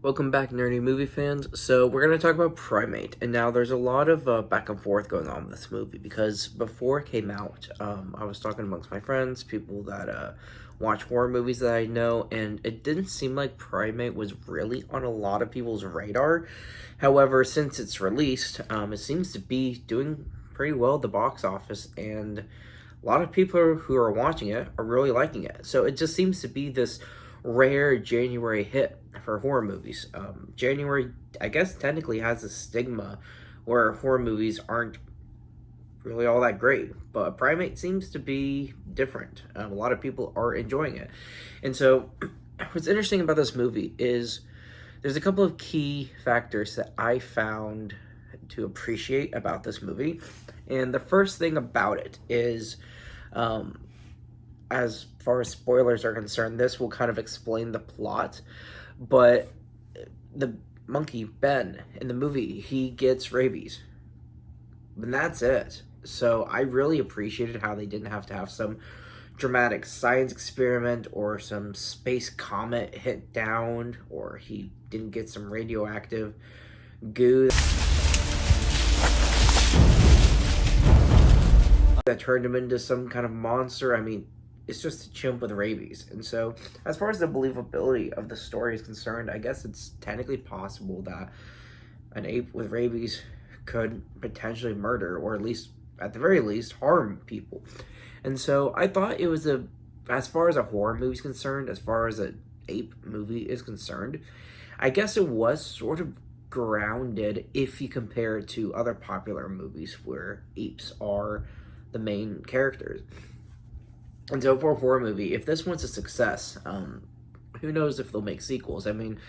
Welcome back, nerdy movie fans. So we're going to talk about Primate, and now there's a lot of back and forth going on with this movie because before it came out, I was talking amongst my friends, people that watch horror movies that I know, and it didn't seem like Primate was really on a lot of people's radar. However, since it's released, it seems to be doing pretty well at the box office, and a lot of people who are watching it are really liking it. So it just seems to be this rare January hit for horror movies. January, I guess, technically has a stigma where horror movies aren't really all that great, but Primate seems to be different. A lot of people are enjoying it. And so, what's interesting about this movie is there's a couple of key factors that I found to appreciate about this movie. And the first thing about it is, um, as far as spoilers are concerned, this will kind of explain the plot. But the monkey, Ben, in the movie, he gets rabies. And that's it. So I really appreciated how they didn't have to have some dramatic science experiment or some space comet hit down, or he didn't get some radioactive goo that turned him into some kind of monster. I mean, it's just a chimp with rabies. And so, as far as the believability of the story is concerned, I guess it's technically possible that an ape with rabies could potentially murder, or at the very least, harm people. And so, I thought it was as far as a horror movie is concerned, as far as an ape movie is concerned, I guess it was sort of grounded if you compare it to other popular movies where apes are the main characters. And so for a horror movie, if this one's a success, who knows if they'll make sequels? I mean,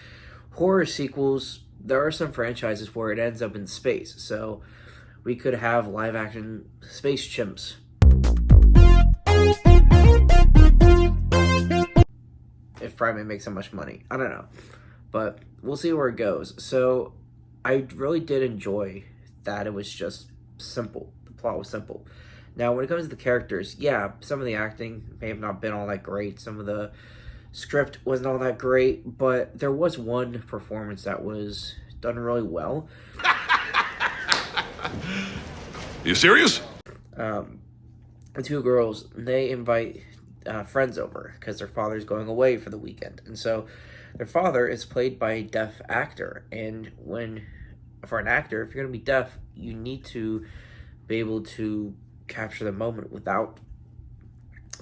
horror sequels, there are some franchises where it ends up in space. So we could have live action space chimps. If Primate makes so much money. I don't know. But we'll see where it goes. So I really did enjoy that it was just simple. The plot was simple. Now, when it comes to the characters, yeah, some of the acting may have not been all that great. Some of the script wasn't all that great, but there was one performance that was done really well. You serious? The two girls, they invite friends over because their father's going away for the weekend. And so their father is played by a deaf actor. And for an actor, if you're going to be deaf, you need to be able to capture the moment without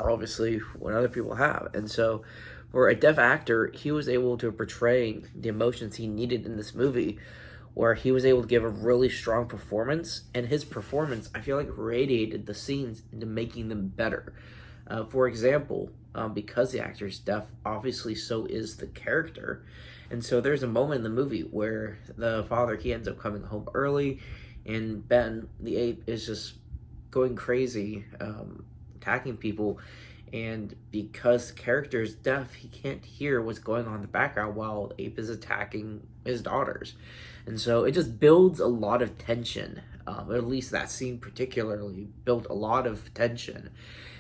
obviously what other people have. And so for a deaf actor, he was able to portray the emotions he needed in this movie, where he was able to give a really strong performance, and his performance, I feel like, radiated the scenes into making them better. For example, because the actor is deaf, obviously so is the character. And so there's a moment in the movie where the father, he ends up coming home early, and Ben, the ape, is just going crazy, attacking people, and because the character is deaf, he can't hear what's going on in the background while Ape is attacking his daughters. And so it just builds a lot of tension. At least that scene particularly built a lot of tension.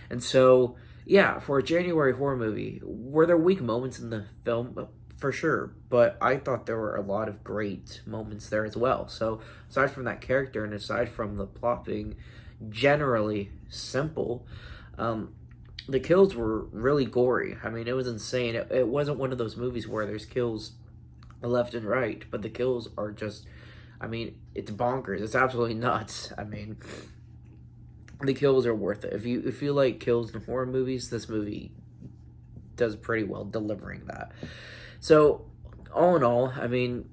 And so, yeah, for a January horror movie, were there weak moments in the film? For sure, but I thought there were a lot of great moments there as well. So aside from that character and aside from the plot being generally simple, the kills were really gory. I mean, it was insane. It wasn't one of those movies where there's kills left and right, but the kills are just, I mean, it's bonkers. It's absolutely nuts. I mean, the kills are worth it. If you like kills in horror movies, this movie does pretty well delivering that. So, all in all, I mean,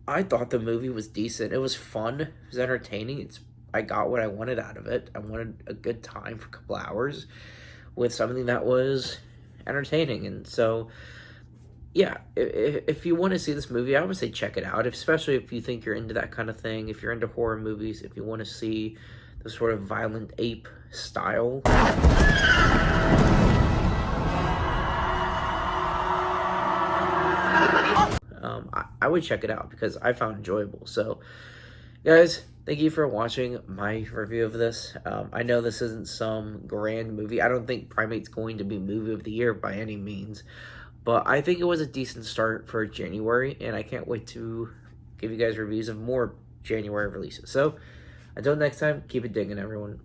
I thought the movie was decent. It was fun. It was entertaining. I got what I wanted out of it. I wanted a good time for a couple hours with something that was entertaining. And so, yeah, if you want to see this movie, I would say check it out, especially if you think you're into that kind of thing, if you're into horror movies, if you want to see the sort of violent ape style. I would check it out because I found it enjoyable. So, guys, thank you for watching my review of this. I know this isn't some grand movie. I don't think Primate's going to be movie of the year by any means, But I think it was a decent start for January, and I can't wait to give you guys reviews of more January releases. So until next time, keep it digging, everyone.